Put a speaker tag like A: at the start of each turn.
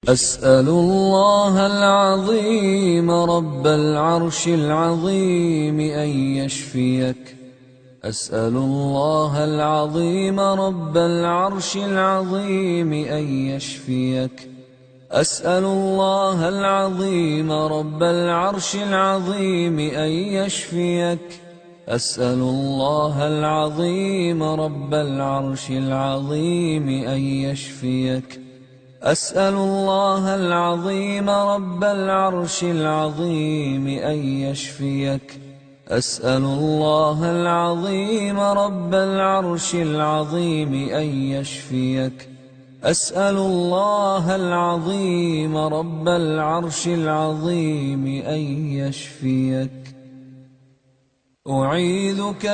A: أسأل الله العظيم رب العرش العظيم أن يشفيك. أسأل الله العظيم رب العرش العظيم أن يشفيك. أسأل الله العظيم رب العرش العظيم أن يشفيك. أسأل الله العظيم رب العرش العظيم أن يشفيك. أسأل الله العظيم رب العرش العظيم أن يشفيك. أسأل الله العظيم رب العرش العظيم أن يشفيك. أسأل الله العظيم رب العرش العظيم أن يشفيك. أعيذك